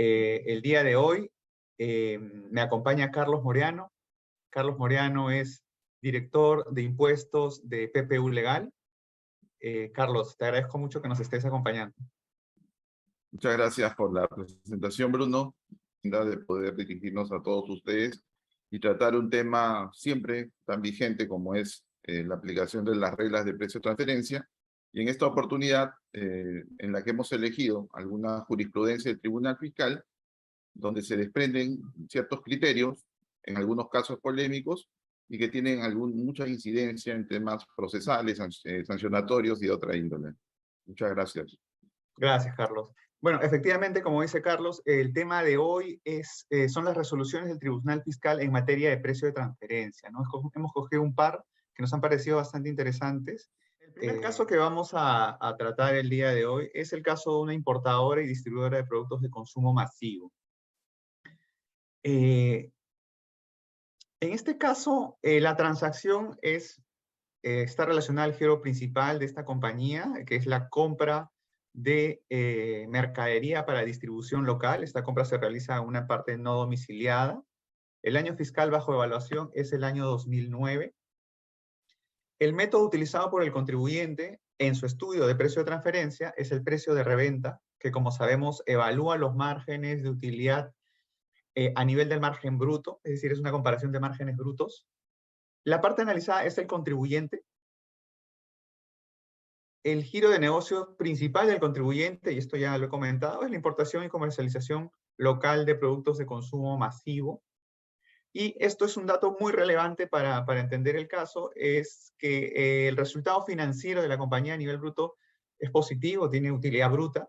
El día de hoy me acompaña Carlos Moreano. Carlos Moreano es director de impuestos de PPU Legal. Carlos, te agradezco mucho que nos estés acompañando. Muchas gracias por la presentación, Bruno. De poder dirigirnos a todos ustedes y tratar un tema siempre tan vigente como es la aplicación de las reglas de precio de transferencia. Y en esta oportunidad, en la que hemos elegido alguna jurisprudencia del Tribunal Fiscal, donde se desprenden ciertos criterios, en algunos casos polémicos, y que tienen mucha incidencia en temas procesales, sancionatorios y de otra índole. Muchas gracias. Gracias, Carlos. Bueno, efectivamente, como dice Carlos, el tema de hoy son las resoluciones del Tribunal Fiscal en materia de precio de transferencia, ¿no? Hemos cogido un par que nos han parecido bastante interesantes. El primer caso que vamos a tratar el día de hoy es el caso de una importadora y distribuidora de productos de consumo masivo. En este caso, la transacción está relacionada al giro principal de esta compañía, que es la compra de mercadería para distribución local. Esta compra se realiza en una parte no domiciliada. El año fiscal bajo evaluación es el año 2009. El método utilizado por el contribuyente en su estudio de precio de transferencia es el precio de reventa, que como sabemos evalúa los márgenes de utilidad a nivel del margen bruto, es decir, es una comparación de márgenes brutos. La parte analizada es el contribuyente. El giro de negocio principal del contribuyente, y esto ya lo he comentado, es la importación y comercialización local de productos de consumo masivo. Y esto es un dato muy relevante para entender el caso, es que el resultado financiero de la compañía a nivel bruto es positivo, tiene utilidad bruta,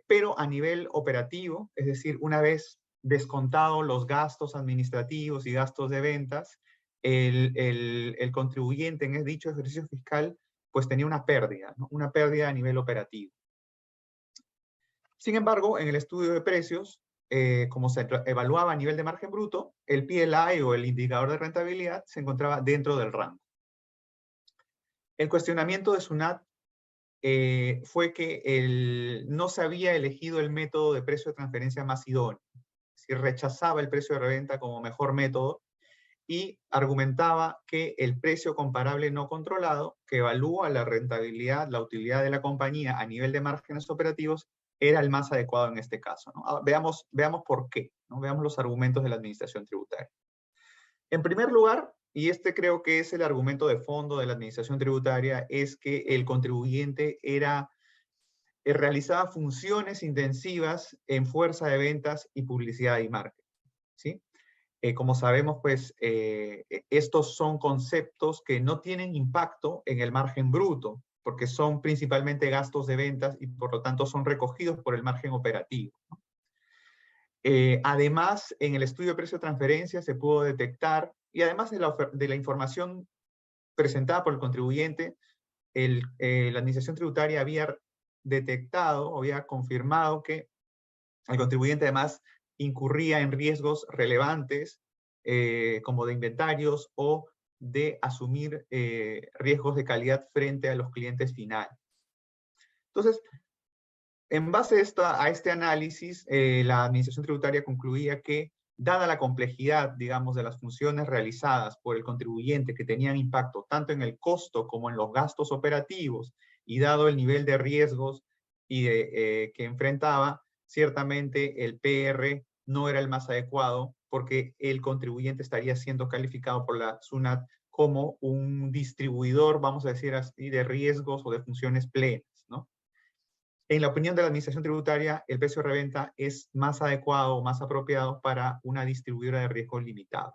pero a nivel operativo, es decir, una vez descontados los gastos administrativos y gastos de ventas, el contribuyente en dicho ejercicio fiscal pues tenía una pérdida, ¿no? Una pérdida a nivel operativo. Sin embargo, en el estudio de precios, como se evaluaba a nivel de margen bruto, el PLI o el indicador de rentabilidad se encontraba dentro del rango. El cuestionamiento de SUNAT fue que no se había elegido el método de precio de transferencia más idóneo. Si rechazaba el precio de reventa como mejor método y argumentaba que el precio comparable no controlado, que evalúa la rentabilidad, la utilidad de la compañía a nivel de márgenes operativos, era el más adecuado en este caso, ¿no? Veamos por qué, ¿no? Veamos los argumentos de la administración tributaria. En primer lugar, y este creo que es el argumento de fondo de la administración tributaria, es que el contribuyente realizaba funciones intensivas en fuerza de ventas y publicidad y marketing, ¿sí? Como sabemos, pues, estos son conceptos que no tienen impacto en el margen bruto, porque son principalmente gastos de ventas y por lo tanto son recogidos por el margen operativo, ¿no? Además, en el estudio de precio de transferencia se pudo detectar, y además de la información presentada por el contribuyente, la administración tributaria había detectado, había confirmado que el contribuyente además incurría en riesgos relevantes, como de inventarios o de asumir riesgos de calidad frente a los clientes finales. Entonces, en base a este análisis, la administración tributaria concluía que, dada la complejidad, digamos, de las funciones realizadas por el contribuyente que tenían impacto tanto en el costo como en los gastos operativos, y dado el nivel de riesgos que enfrentaba, ciertamente el PR no era el más adecuado porque el contribuyente estaría siendo calificado por la SUNAT como un distribuidor, vamos a decir así, de riesgos o de funciones plenas, ¿no? En la opinión de la administración tributaria, el precio de reventa es más adecuado o más apropiado para una distribuidora de riesgo limitado.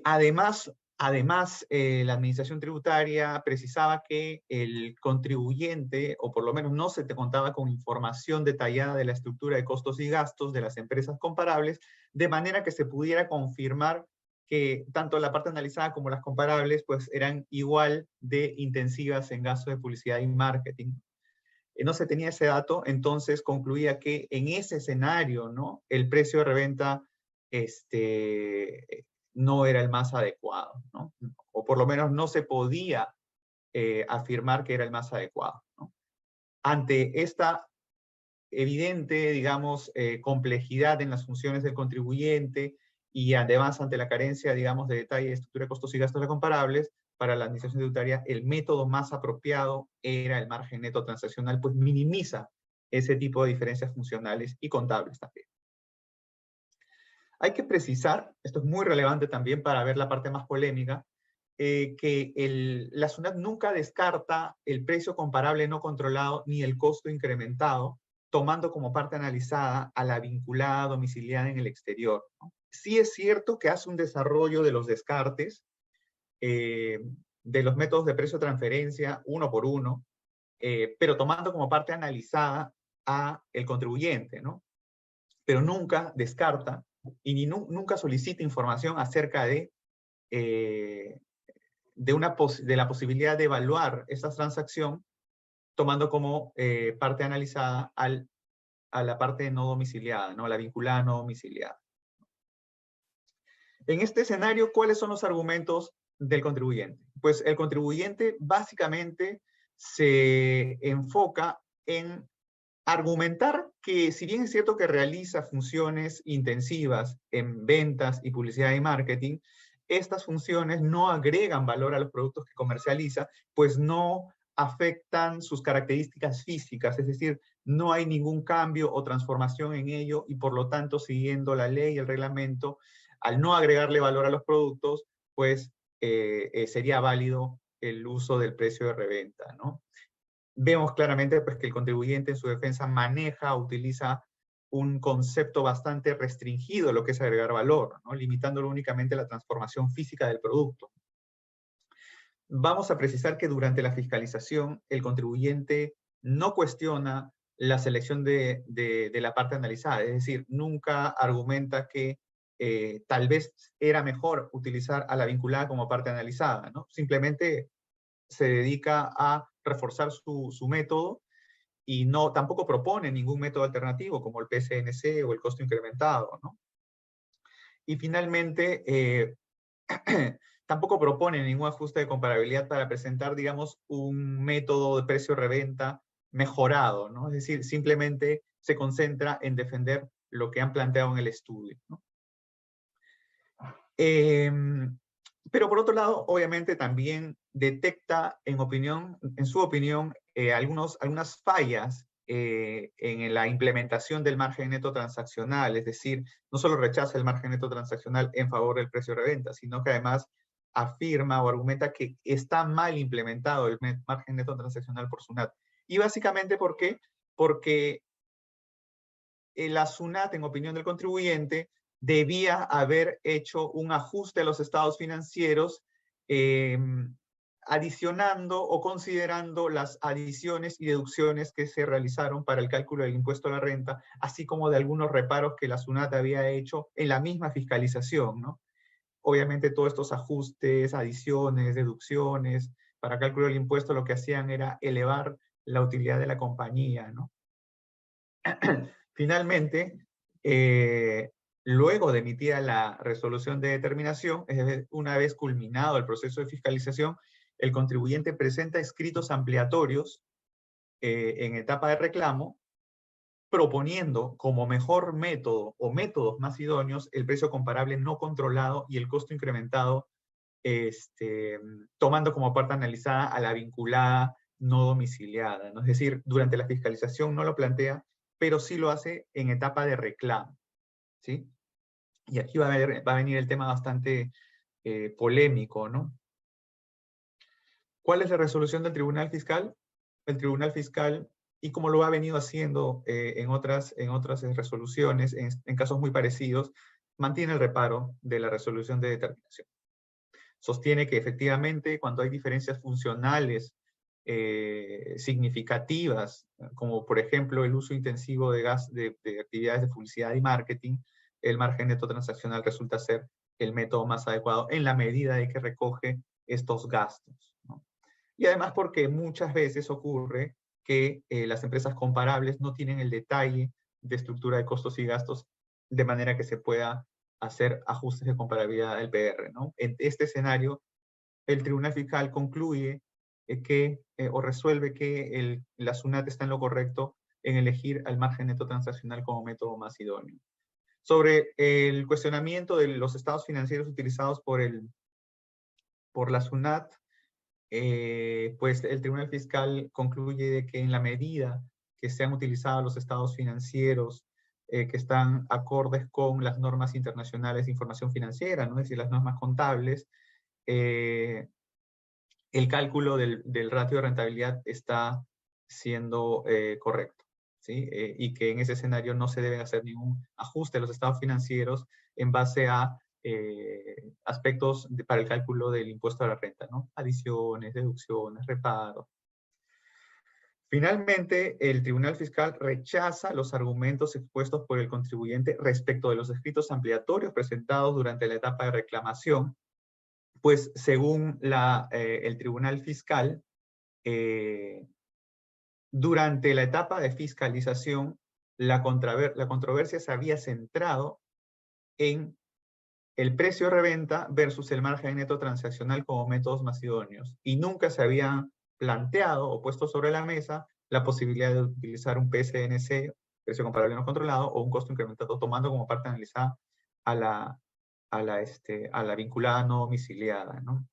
Además, la administración tributaria precisaba que el contribuyente, o por lo menos no se te contaba con información detallada de la estructura de costos y gastos de las empresas comparables, de manera que se pudiera confirmar que tanto la parte analizada como las comparables pues eran igual de intensivas en gasto de publicidad y marketing. No se tenía ese dato, entonces concluía que en ese escenario, ¿no?, el precio de reventa no era el más adecuado, ¿no? O por lo menos no se podía afirmar que era el más adecuado, ¿no? Ante esta evidente, digamos, complejidad en las funciones del contribuyente y además ante la carencia, digamos, de detalle de estructura de costos y gastos comparables, para la administración tributaria el método más apropiado era el margen neto transaccional, pues minimiza ese tipo de diferencias funcionales y contables también. Hay que precisar, esto es muy relevante también para ver la parte más polémica, que la SUNAT nunca descarta el precio comparable no controlado ni el costo incrementado, tomando como parte analizada a la vinculada domiciliada en el exterior, ¿no? Sí es cierto que hace un desarrollo de los descartes, de los métodos de precio de transferencia uno por uno, pero tomando como parte analizada a el contribuyente, ¿no? Pero nunca descarta y nunca solicita información acerca de la posibilidad de evaluar esta transacción, tomando como parte analizada a la parte no domiciliada, ¿no? La vinculada no domiciliada. En este escenario, ¿cuáles son los argumentos del contribuyente? Pues el contribuyente básicamente se enfoca en argumentar que, si bien es cierto que realiza funciones intensivas en ventas y publicidad y marketing, estas funciones no agregan valor a los productos que comercializa, pues no afectan sus características físicas, es decir, no hay ningún cambio o transformación en ello y por lo tanto, siguiendo la ley y el reglamento, al no agregarle valor a los productos, pues sería válido el uso del precio de reventa, ¿no? Vemos claramente pues, que el contribuyente en su defensa utiliza un concepto bastante restringido de lo que es agregar valor, ¿no? Limitándolo únicamente a la transformación física del producto. Vamos a precisar que durante la fiscalización el contribuyente no cuestiona la selección de la parte analizada, es decir, nunca argumenta que tal vez era mejor utilizar a la vinculada como parte analizada, ¿no? Simplemente se dedica a reforzar su método y tampoco propone ningún método alternativo como el PSNC o el costo incrementado, ¿no? Y finalmente, tampoco propone ningún ajuste de comparabilidad para presentar, digamos, un método de precio reventa mejorado, ¿no? Es decir, simplemente se concentra en defender lo que han planteado en el estudio, ¿no? Pero por otro lado, obviamente también detecta, en su opinión, algunas fallas en la implementación del margen neto transaccional, es decir, no solo rechaza el margen neto transaccional en favor del precio de reventa, sino que además afirma o argumenta que está mal implementado el margen neto transaccional por SUNAT. Y básicamente, ¿por qué? Porque la SUNAT, en opinión del contribuyente, debía haber hecho un ajuste a los estados financieros, adicionando o considerando las adiciones y deducciones que se realizaron para el cálculo del impuesto a la renta, así como de algunos reparos que la SUNAT había hecho en la misma fiscalización, ¿no? Obviamente todos estos ajustes, adiciones, deducciones para cálculo del impuesto lo que hacían era elevar la utilidad de la compañía, ¿no? Finalmente, luego de emitida la resolución de determinación, es decir, una vez culminado el proceso de fiscalización, el contribuyente presenta escritos ampliatorios en etapa de reclamo, proponiendo como mejor método o métodos más idóneos el precio comparable no controlado y el costo incrementado, tomando como parte analizada a la vinculada no domiciliada, ¿no? Es decir, durante la fiscalización no lo plantea, pero sí lo hace en etapa de reclamo, ¿sí? Y aquí va a venir el tema bastante polémico, ¿no? ¿Cuál es la resolución del Tribunal Fiscal? El Tribunal Fiscal, y como lo ha venido haciendo en otras resoluciones, en casos muy parecidos, mantiene el reparo de la resolución de determinación. Sostiene que efectivamente cuando hay diferencias funcionales significativas, como por ejemplo el uso intensivo de actividades de publicidad y marketing, el margen neto transaccional resulta ser el método más adecuado en la medida de que recoge estos gastos, ¿no? Y además porque muchas veces ocurre que las empresas comparables no tienen el detalle de estructura de costos y gastos de manera que se pueda hacer ajustes de comparabilidad del PR, ¿no? En este escenario, el Tribunal Fiscal concluye o resuelve que la SUNAT está en lo correcto en elegir al margen neto transaccional como método más idóneo. Sobre el cuestionamiento de los estados financieros utilizados por la SUNAT, pues el Tribunal Fiscal concluye de que en la medida que sean utilizados los estados financieros que están acordes con las normas internacionales de información financiera, ¿no? Es decir, las normas contables, el cálculo del ratio de rentabilidad está siendo correcto, ¿sí? Y que en ese escenario no se debe hacer ningún ajuste a los estados financieros en base a aspectos para el cálculo del impuesto a la renta, ¿no? Adiciones, deducciones, reparos. Finalmente, el Tribunal Fiscal rechaza los argumentos expuestos por el contribuyente respecto de los escritos ampliatorios presentados durante la etapa de reclamación, pues según el Tribunal Fiscal, durante la etapa de fiscalización, la controversia se había centrado en el precio de reventa versus el margen neto transaccional como métodos más idóneos, y nunca se habían planteado o puesto sobre la mesa la posibilidad de utilizar un PSNC, precio comparable no controlado, o un costo incrementado, tomando como parte analizada a la vinculada no domiciliada, ¿no?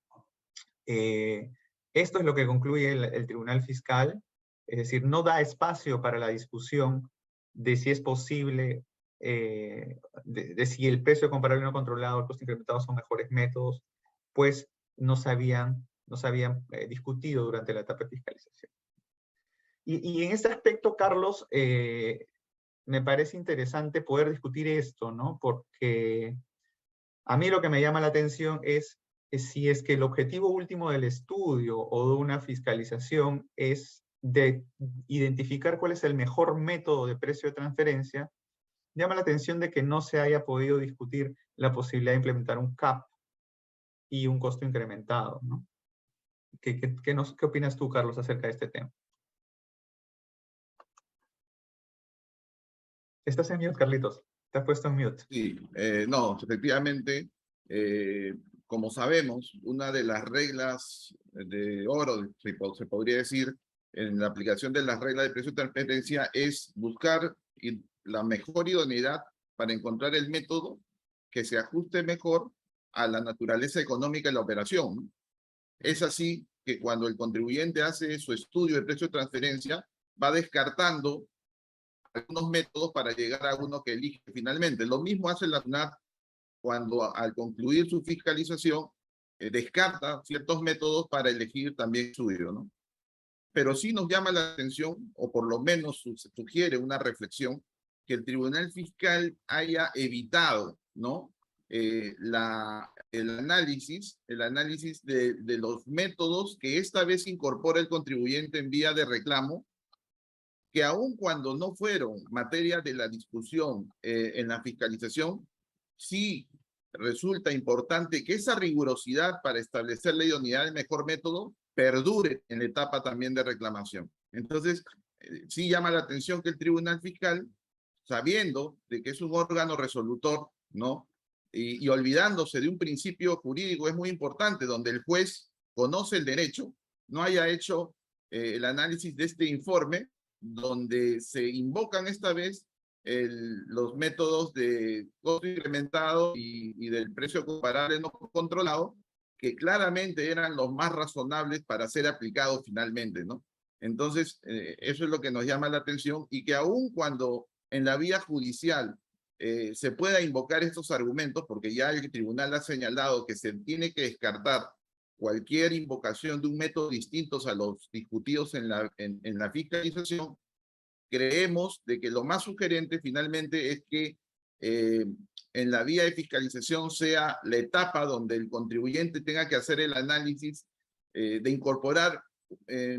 Esto es lo que concluye el Tribunal Fiscal, es decir, no da espacio para la discusión de si es posible, de si el precio comparable no controlado o el costo incrementado son mejores métodos, pues no se habían discutido durante la etapa de fiscalización. Y en este aspecto, Carlos, me parece interesante poder discutir esto, ¿no? Porque a mí lo que me llama la atención es si es que el objetivo último del estudio o de una fiscalización es de identificar cuál es el mejor método de precio de transferencia, llama la atención de que no se haya podido discutir la posibilidad de implementar un CAP y un costo incrementado, ¿no? ¿Qué opinas tú, Carlos, acerca de este tema? Estás en mute, Carlitos. Te has puesto en mute. Sí, no, efectivamente, como sabemos, una de las reglas de oro, se podría decir, en la aplicación de las reglas de precio de transferencia es buscar la mejor idoneidad para encontrar el método que se ajuste mejor a la naturaleza económica de la operación, ¿no? Es así que cuando el contribuyente hace su estudio de precio de transferencia, va descartando algunos métodos para llegar a uno que elige finalmente. Lo mismo hace la SUNAT cuando al concluir su fiscalización descarta ciertos métodos para elegir también suyo, ¿no? Pero sí nos llama la atención, o por lo menos sugiere una reflexión, que el Tribunal Fiscal haya evitado, ¿no? El análisis de los métodos que esta vez incorpora el contribuyente en vía de reclamo, que aun cuando no fueron materia de la discusión en la fiscalización, sí resulta importante que esa rigurosidad para establecer la idoneidad del mejor método perdure en la etapa también de reclamación. Entonces, sí llama la atención que el Tribunal Fiscal, sabiendo de que es un órgano resolutor, ¿no? Y olvidándose de un principio jurídico, es muy importante, donde el juez conoce el derecho, no haya hecho el análisis de este informe, donde se invocan esta vez los métodos de costo incrementado y del precio comparable no controlado, que claramente eran los más razonables para ser aplicados finalmente, ¿no? Entonces, eso es lo que nos llama la atención, y que aun cuando en la vía judicial se pueda invocar estos argumentos, porque ya el tribunal ha señalado que se tiene que descartar cualquier invocación de un método distinto a los discutidos en la fiscalización, creemos de que lo más sugerente finalmente es que en la vía de fiscalización sea la etapa donde el contribuyente tenga que hacer el análisis de incorporar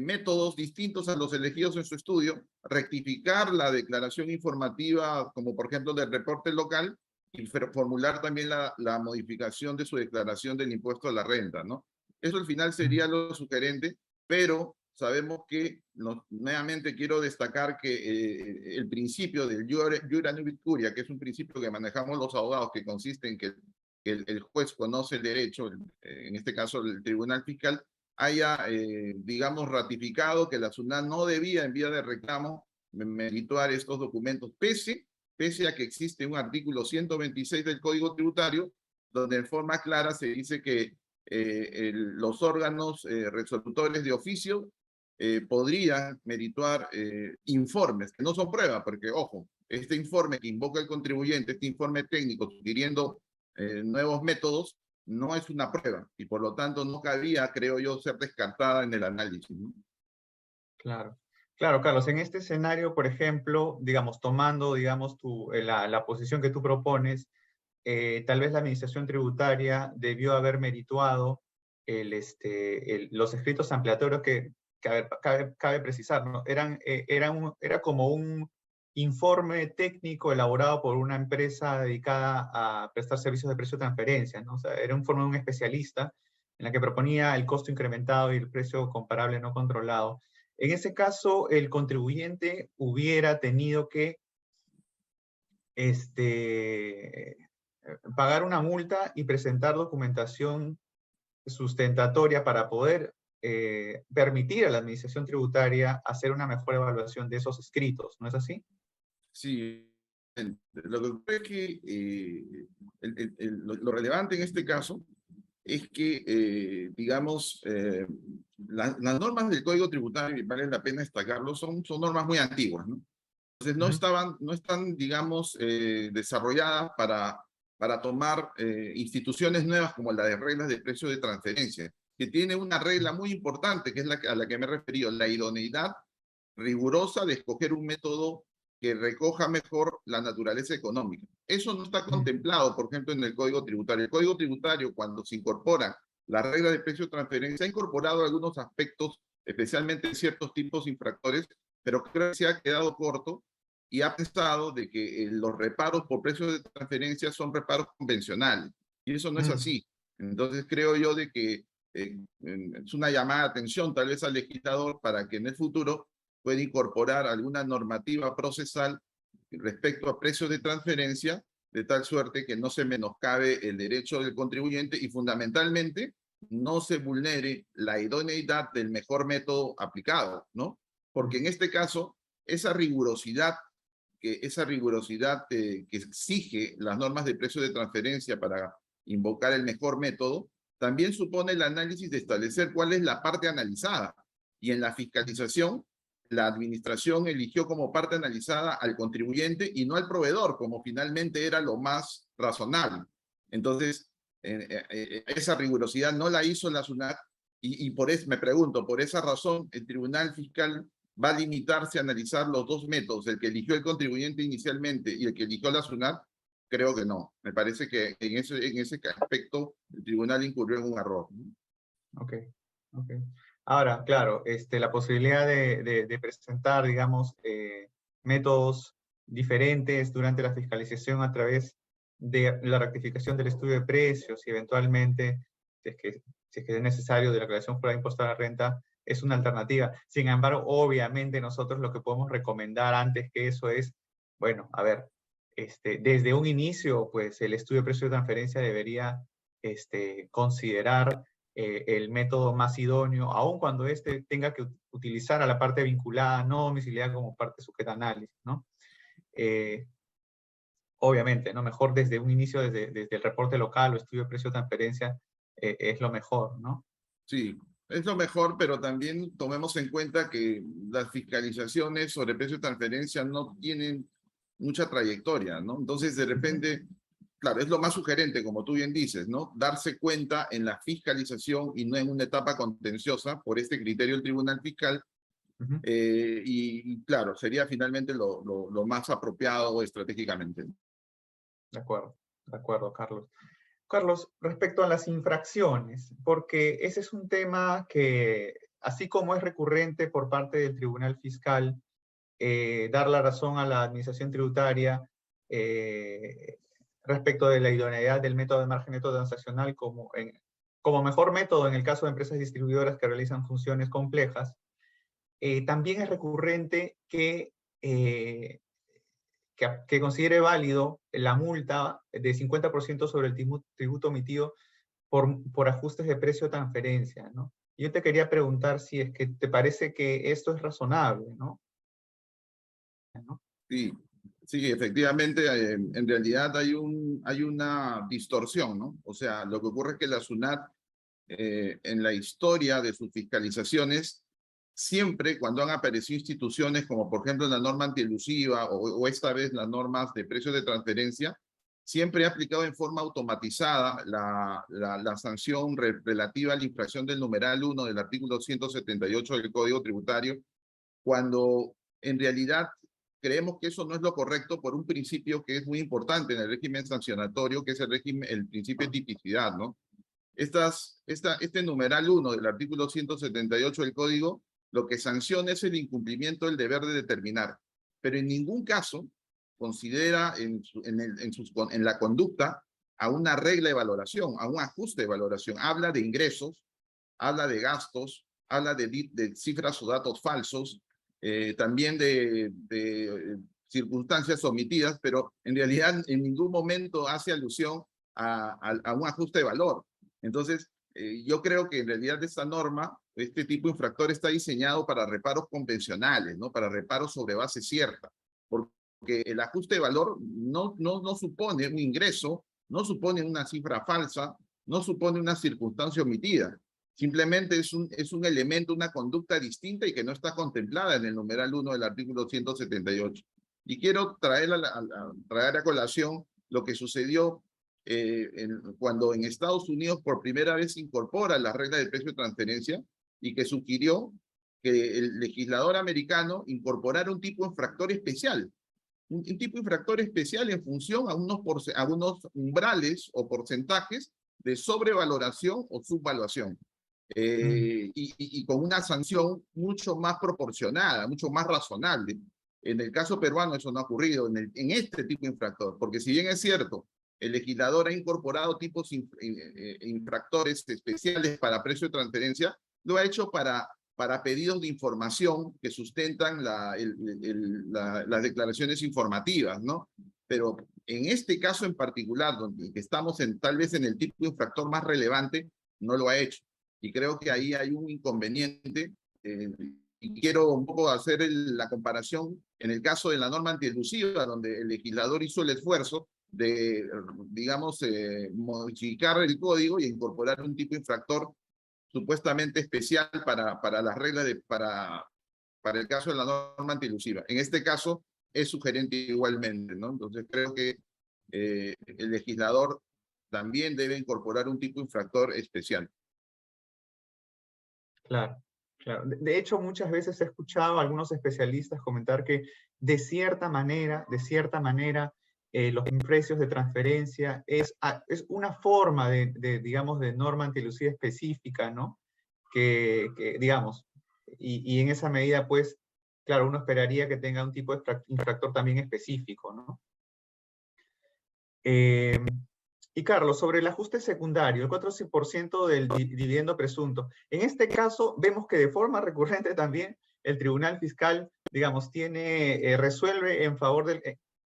métodos distintos a los elegidos en su estudio, rectificar la declaración informativa, como por ejemplo del reporte local, y formular también la modificación de su declaración del impuesto a la renta, ¿no? Eso al final sería lo sugerente, pero sabemos que, nuevamente quiero destacar que el principio del iura nubit curia, que es un principio que manejamos los abogados, que consiste en que el juez conoce el derecho, en este caso el Tribunal Fiscal, haya, digamos, ratificado que la SUNAT no debía, en vía de reclamo, merituar estos documentos, pese a que existe un artículo 126 del Código Tributario, donde en forma clara se dice que los órganos resolutores de oficio podrían merituar informes, que no son pruebas, porque, ojo, este informe que invoca el contribuyente, este informe técnico sugiriendo nuevos métodos, no es una prueba, y por lo tanto no cabía, creo yo, ser descartada en el análisis, ¿no? Claro. Claro, Carlos, en este escenario, por ejemplo, digamos, tomando, digamos, la posición que tú propones, tal vez la administración tributaria debió haber merituado los escritos ampliatorios que a ver, cabe precisar, ¿no? Era como un informe técnico elaborado por una empresa dedicada a prestar servicios de precio de transferencia, ¿no? O sea, era un informe de un especialista en la que proponía el costo incrementado y el precio comparable no controlado. En ese caso, el contribuyente hubiera tenido que pagar una multa y presentar documentación sustentatoria para poder permitir a la administración tributaria hacer una mejor evaluación de esos escritos, ¿no es así? Sí, lo que ocurre es que lo relevante en este caso es que, digamos, las normas del Código Tributario, y vale la pena destacarlo, son normas muy antiguas, ¿no? Entonces no están, digamos, desarrolladas para tomar instituciones nuevas como la de reglas de precio de transferencia, que tiene una regla muy importante, que es a la que me he referido, la idoneidad rigurosa de escoger un método que recoja mejor la naturaleza económica. Eso no está contemplado, por ejemplo, en el Código Tributario. El Código Tributario, cuando se incorpora la regla de precio de transferencia, ha incorporado algunos aspectos, especialmente ciertos tipos infractores, pero creo que se ha quedado corto y ha pensado de que los reparos por precio de transferencia son reparos convencionales. Y eso no es así. Entonces creo yo de que es una llamada de atención tal vez al legislador para que en el futuro puede incorporar alguna normativa procesal respecto a precios de transferencia, de tal suerte que no se menoscabe el derecho del contribuyente y fundamentalmente no se vulnere la idoneidad del mejor método aplicado, ¿no? Porque en este caso, esa rigurosidad que exige las normas de precio de transferencia para invocar el mejor método, también supone el análisis de establecer cuál es la parte analizada. Y en la fiscalización, la administración eligió como parte analizada al contribuyente y no al proveedor, como finalmente era lo más razonable. Entonces, esa rigurosidad no la hizo la SUNAT y por eso me pregunto, por esa razón, el Tribunal Fiscal va a limitarse a analizar los dos métodos, el que eligió el contribuyente inicialmente y el que eligió la SUNAT. Creo que no. Me parece que en ese aspecto el tribunal incurrió en un error. Ok, ok. Ahora, claro, la posibilidad de presentar, digamos, métodos diferentes durante la fiscalización a través de la rectificación del estudio de precios y eventualmente, si es que es necesario, de la declaración por impuesto a la renta, es una alternativa. Sin embargo, obviamente nosotros lo que podemos recomendar antes que eso es, bueno, a ver, desde un inicio, pues el estudio de precio de transferencia debería considerar el método más idóneo, aun cuando tenga que utilizar a la parte vinculada no domiciliada como parte sujeta a análisis, ¿no? Obviamente, ¿no? Mejor desde un inicio, desde el reporte local o estudio de precio de transferencia, es lo mejor, ¿no? Sí, es lo mejor, pero también tomemos en cuenta que las fiscalizaciones sobre precio de transferencia no tienen mucha trayectoria, ¿no? Entonces, de repente, claro, es lo más sugerente, como tú bien dices, ¿no? Darse cuenta en la fiscalización y no en una etapa contenciosa por este criterio del Tribunal Fiscal. Claro, sería finalmente lo más apropiado estratégicamente. De acuerdo, Carlos. Carlos, respecto a las infracciones, porque ese es un tema que, así como es recurrente por parte del Tribunal Fiscal, dar la razón a la administración tributaria respecto de la idoneidad del método de margen neto transaccional como mejor método en el caso de empresas distribuidoras que realizan funciones complejas, también es recurrente que considere válido la multa de 50% sobre el tributo emitido por ajustes de precio de transferencia, ¿no? Yo te quería preguntar si es que te parece que esto es razonable, ¿no? ¿no? Sí, sí, efectivamente, en realidad hay una distorsión, ¿no? O sea, lo que ocurre es que la SUNAT, en la historia de sus fiscalizaciones, siempre cuando han aparecido instituciones como por ejemplo la norma antielusiva o esta vez las normas de precios de transferencia, siempre ha aplicado en forma automatizada la sanción relativa a la infracción del numeral 1 del artículo 178 del Código Tributario, cuando en realidad creemos que eso no es lo correcto por un principio que es muy importante en el régimen sancionatorio, que es el principio de tipicidad, ¿no? Este numeral 1 del artículo 178 del Código, lo que sanciona es el incumplimiento del deber de determinar, pero en ningún caso considera en la conducta a una regla de valoración, a un ajuste de valoración. Habla de ingresos, habla de gastos, habla de cifras o datos falsos, también de circunstancias omitidas, pero en realidad en ningún momento hace alusión a un ajuste de valor. Entonces, yo creo que en realidad esta norma, este tipo de infractor está diseñado para reparos convencionales, ¿no? Para reparos sobre base cierta, porque el ajuste de valor no supone un ingreso, no supone una cifra falsa, no supone una circunstancia omitida. Simplemente es un elemento, una conducta distinta y que no está contemplada en el numeral 1 del artículo 178. Y quiero traer a colación lo que sucedió cuando en Estados Unidos por primera vez incorpora la regla de precio de transferencia y que sugirió que el legislador americano incorporara un tipo infractor especial, un tipo infractor especial en función a unos umbrales o porcentajes de sobrevaloración o subvaluación. Y con una sanción mucho más proporcionada, mucho más razonable. En el caso peruano eso no ha ocurrido en este tipo de infractor, porque si bien es cierto, el legislador ha incorporado tipos infractores especiales para precio de transferencia, lo ha hecho para pedidos de información que sustentan las declaraciones informativas, ¿no? Pero en este caso en particular, donde estamos tal vez en el tipo de infractor más relevante, no lo ha hecho. Y creo que ahí hay un inconveniente, y quiero un poco hacer la comparación en el caso de la norma antielusiva, donde el legislador hizo el esfuerzo de, digamos, modificar el código y incorporar un tipo infractor supuestamente especial para las reglas para el caso de la norma antielusiva. En este caso es sugerente igualmente, ¿no? Entonces creo que el legislador también debe incorporar un tipo infractor especial. Claro, claro. De hecho, muchas veces he escuchado a algunos especialistas comentar que de cierta manera, los precios de transferencia es una forma digamos, de norma antielusiva específica, ¿no? Digamos, y en esa medida, pues, claro, uno esperaría que tenga un tipo de infractor también específico, ¿no? Y Carlos, sobre el ajuste secundario, el 4% del dividendo presunto. En este caso, vemos que de forma recurrente también el Tribunal Fiscal, digamos, resuelve en favor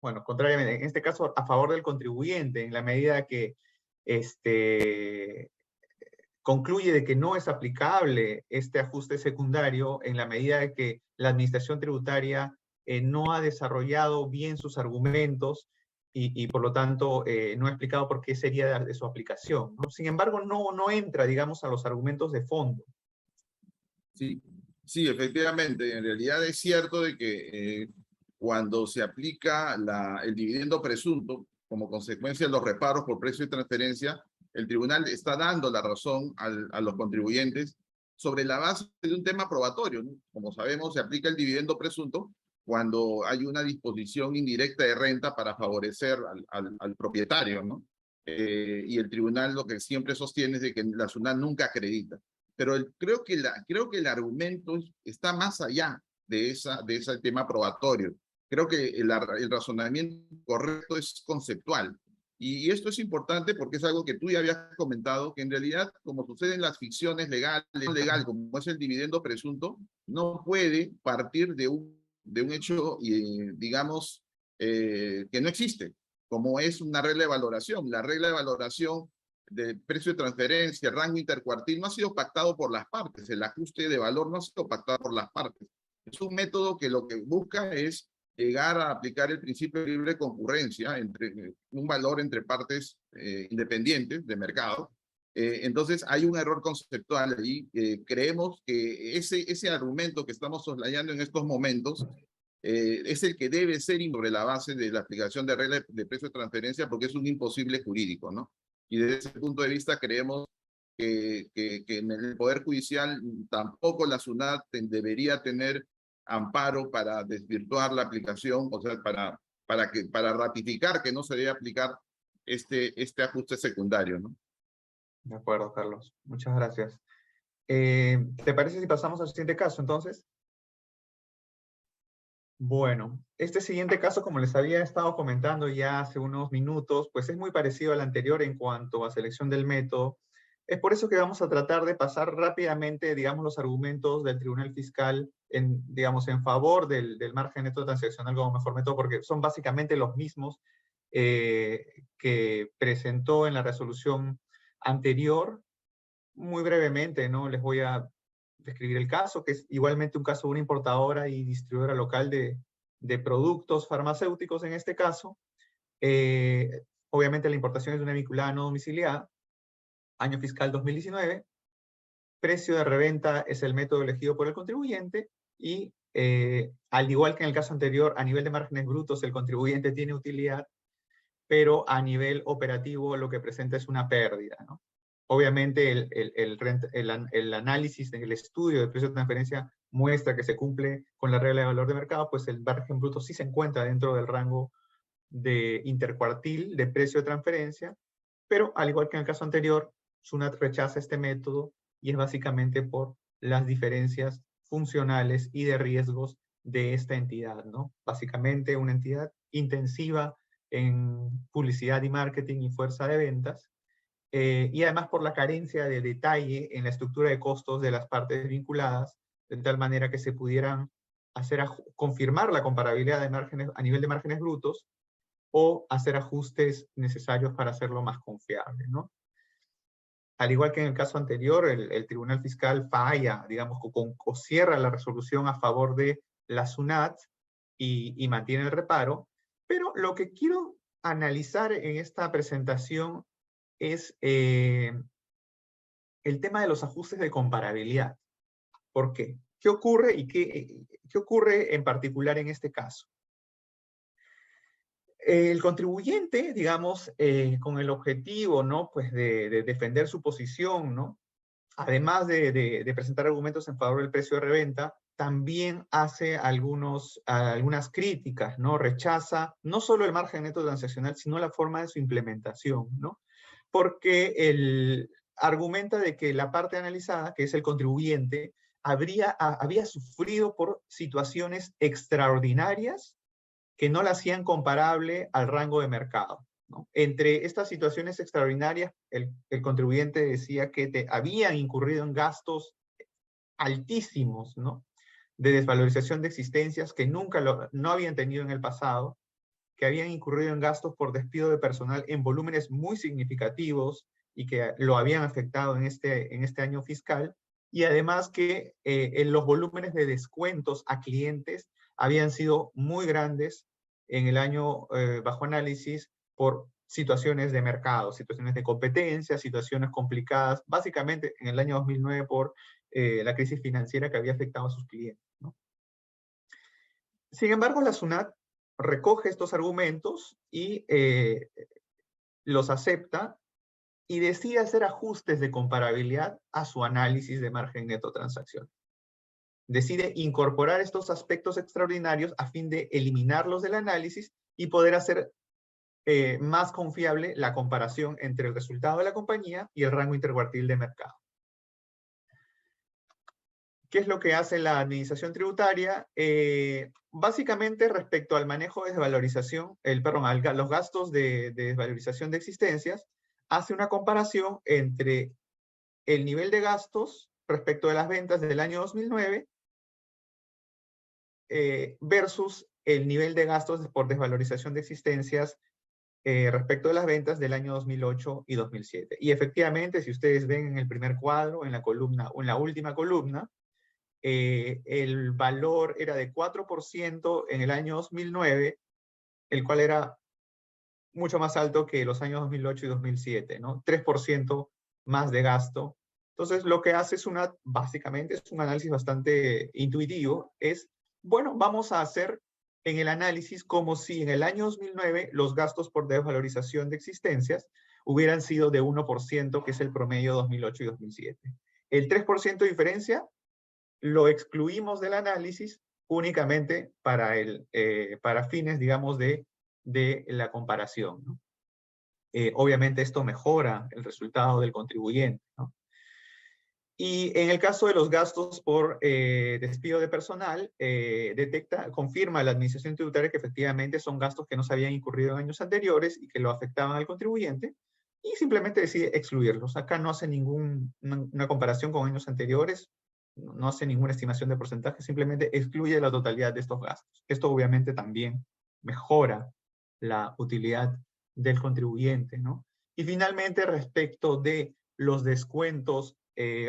bueno, contrariamente, en este caso a favor del contribuyente, en la medida que concluye de que no es aplicable este ajuste secundario, en la medida de que la Administración Tributaria no ha desarrollado bien sus argumentos y por lo tanto no ha explicado por qué sería de su aplicación, ¿no? Sin embargo, no entra, digamos, a los argumentos de fondo. Sí, sí, efectivamente. En realidad es cierto de que cuando se aplica el dividendo presunto como consecuencia de los reparos por precio de transferencia, el tribunal está dando la razón a los contribuyentes sobre la base de un tema probatorio, ¿no? Como sabemos, se aplica el dividendo presunto cuando hay una disposición indirecta de renta para favorecer al propietario, ¿no? Y el tribunal lo que siempre sostiene es de que la SUNAT nunca acredita. Pero creo que el argumento está más allá de ese tema probatorio. Creo que el razonamiento correcto es conceptual. Y esto es importante porque es algo que tú ya habías comentado, que en realidad, como sucede en las ficciones legales, como es el dividendo presunto, no puede partir de un hecho, digamos, que no existe, como es una regla de valoración. La regla de valoración del precio de transferencia, rango intercuartil, no ha sido pactado por las partes. El ajuste de valor no ha sido pactado por las partes. Es un método que lo que busca es llegar a aplicar el principio de libre concurrencia, un valor entre partes independientes de mercado. Entonces hay un error conceptual ahí. Creemos que ese argumento que estamos soslayando en estos momentos es el que debe ser sobre la base de la aplicación de reglas de precio de transferencia, porque es un imposible jurídico, ¿no? Y desde ese punto de vista creemos que en el Poder Judicial tampoco la SUNAT debería tener amparo para desvirtuar la aplicación, o sea, para ratificar que no se debe aplicar este ajuste secundario, ¿no? De acuerdo, Carlos. Muchas gracias. ¿Te parece si pasamos al siguiente caso, entonces? Bueno, este siguiente caso, como les había estado comentando ya hace unos minutos, pues es muy parecido al anterior en cuanto a selección del método. Es por eso que vamos a tratar de pasar rápidamente, digamos, los argumentos del Tribunal Fiscal digamos, en favor del margen neto transaccional como mejor método, porque son básicamente los mismos que presentó en la resolución anterior. Muy brevemente, ¿no? Les voy a describir el caso, que es igualmente un caso de una importadora y distribuidora local de productos farmacéuticos en este caso. Obviamente la importación es de una vinculada no domiciliada, año fiscal 2019, precio de reventa es el método elegido por el contribuyente y al igual que en el caso anterior, a nivel de márgenes brutos el contribuyente tiene utilidad, pero a nivel operativo lo que presenta es una pérdida, ¿no? Obviamente el análisis, el estudio de precio de transferencia muestra que se cumple con la regla de valor de mercado, pues el margen bruto sí se encuentra dentro del rango de intercuartil de precio de transferencia, pero al igual que en el caso anterior, SUNAT rechaza este método y es básicamente por las diferencias funcionales y de riesgos de esta entidad, ¿no? Básicamente una entidad intensiva en publicidad y marketing y fuerza de ventas, y además por la carencia de detalle en la estructura de costos de las partes vinculadas, de tal manera que se pudieran confirmar la comparabilidad de márgenes, a nivel de márgenes brutos, o hacer ajustes necesarios para hacerlo más confiable, ¿no? Al igual que en el caso anterior, el Tribunal Fiscal falla, digamos, o cierra la resolución a favor de la SUNAT y mantiene el reparo, pero lo que quiero analizar en esta presentación es el tema de los ajustes de comparabilidad. ¿Por qué? ¿Qué ocurre y qué ocurre en particular en este caso? El contribuyente, digamos, con el objetivo, ¿no? Pues de defender su posición, ¿no? Además de presentar argumentos en favor del precio de reventa, también hace algunas críticas, ¿no? Rechaza no solo el margen neto transaccional, sino la forma de su implementación, ¿no? Porque argumenta de que la parte analizada, que es el contribuyente, había sufrido por situaciones extraordinarias que no la hacían comparable al rango de mercado, ¿no? Entre estas situaciones extraordinarias, el contribuyente decía que habían incurrido en gastos altísimos, ¿no? De desvalorización de existencias que nunca no habían tenido en el pasado, que habían incurrido en gastos por despido de personal en volúmenes muy significativos y que lo habían afectado en este año fiscal, y además que en los volúmenes de descuentos a clientes habían sido muy grandes en el año bajo análisis por situaciones de mercado, situaciones de competencia, situaciones complicadas, básicamente en el año 2009 por la crisis financiera que había afectado a sus clientes, ¿no? Sin embargo, la SUNAT recoge estos argumentos y los acepta y decide hacer ajustes de comparabilidad a su análisis de margen neto transaccional. Decide incorporar estos aspectos extraordinarios a fin de eliminarlos del análisis y poder hacer más confiable la comparación entre el resultado de la compañía y el rango intercuartil de mercado. ¿Qué es lo que hace la administración tributaria? Básicamente respecto al manejo de desvalorización, los gastos de desvalorización de existencias, hace una comparación entre el nivel de gastos respecto de las ventas del año 2009 versus el nivel de gastos por desvalorización de existencias respecto de las ventas del año 2008 y 2007. Y efectivamente, si ustedes ven en el primer cuadro, en la columna o en la última columna, el valor era de 4% en el año 2009, el cual era mucho más alto que los años 2008 y 2007, ¿no? 3% más de gasto. Entonces, lo que hace es básicamente es un análisis bastante intuitivo, es, bueno, vamos a hacer en el análisis como si en el año 2009 los gastos por desvalorización de existencias hubieran sido de 1%, que es el promedio 2008 y 2007. El 3% de diferencia lo excluimos del análisis únicamente para fines, digamos, de la comparación, ¿no? Obviamente esto mejora el resultado del contribuyente, ¿no? Y en el caso de los gastos por despido de personal, confirma la administración tributaria que efectivamente son gastos que no se habían incurrido en años anteriores y que lo afectaban al contribuyente, y simplemente decide excluirlos. Acá no hace una comparación con años anteriores, no hace ninguna estimación de porcentaje, simplemente excluye la totalidad de estos gastos. Esto obviamente también mejora la utilidad del contribuyente, ¿no? Y finalmente, respecto de los descuentos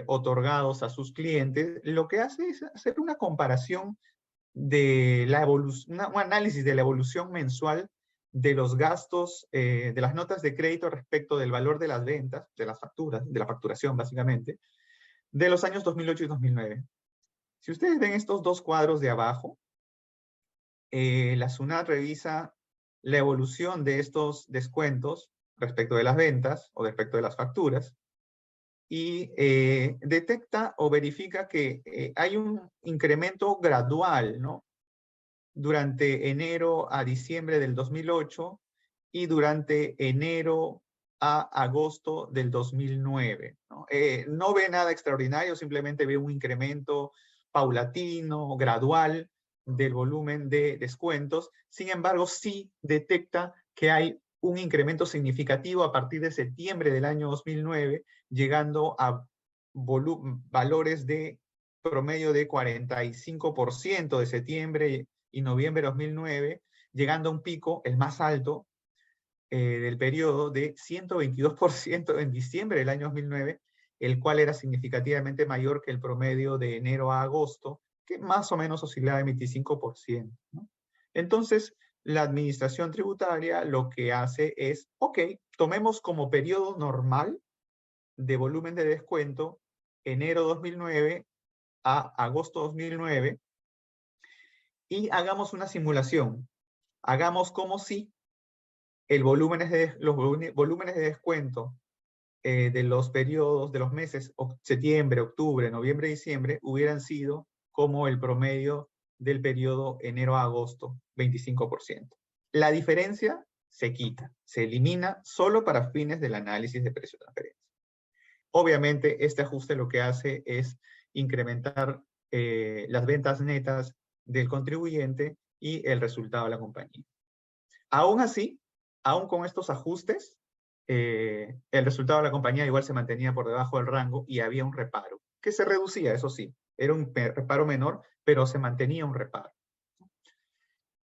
otorgados a sus clientes, lo que hace es hacer una comparación de la evolución, un análisis de la evolución mensual de los gastos, de las notas de crédito respecto del valor de las ventas, de las facturas, de la facturación básicamente, de los años 2008 y 2009. Si ustedes ven estos dos cuadros de abajo, la SUNAT revisa la evolución de estos descuentos respecto de las ventas o respecto de las facturas, y detecta o verifica que hay un incremento gradual, ¿no? Durante enero a diciembre del 2008 y durante enero a agosto del 2009, ¿no? No ve nada extraordinario, simplemente ve un incremento paulatino, gradual del volumen de descuentos. Sin embargo, sí detecta que hay un incremento significativo a partir de septiembre del año 2009, llegando a valores de promedio de 45% de septiembre y noviembre de 2009, llegando a un pico, el más alto del periodo, de 122% en diciembre del año 2009, el cual era significativamente mayor que el promedio de enero a agosto, que más o menos oscilaba en 25%, ¿no? Entonces, la administración tributaria lo que hace es, ok, tomemos como periodo normal de volumen de descuento enero 2009 a agosto 2009 y hagamos una simulación. Hagamos como si los volúmenes de descuento de los periodos, de los meses septiembre, octubre, noviembre, diciembre, hubieran sido como el promedio del periodo enero a agosto, 25%. La diferencia se quita, se elimina solo para fines del análisis de precio de transferencia. Obviamente, este ajuste lo que hace es incrementar las ventas netas del contribuyente y el resultado de la compañía. Aún así, aún con estos ajustes, el resultado de la compañía igual se mantenía por debajo del rango y había un reparo, que se reducía, eso sí, era un reparo menor, pero se mantenía un reparo.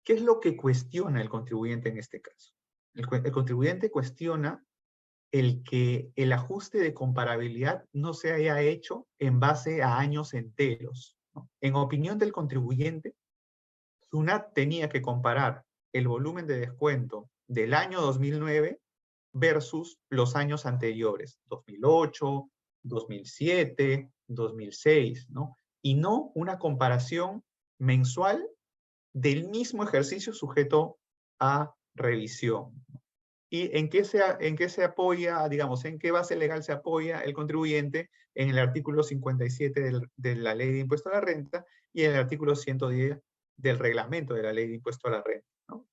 ¿Qué es lo que cuestiona el contribuyente en este caso? El contribuyente cuestiona el que el ajuste de comparabilidad no se haya hecho en base a años enteros, ¿no? En opinión del contribuyente, SUNAT tenía que comparar el volumen de descuento del año 2009 versus los años anteriores, 2008, 2007, 2006, ¿no? Y no una comparación mensual del mismo ejercicio sujeto a revisión. ¿Y en qué se apoya, digamos, en qué base legal se apoya el contribuyente? En el artículo 57 de la Ley de Impuesto a la Renta y en el artículo 110 del reglamento de la Ley de Impuesto a la Renta, ¿no?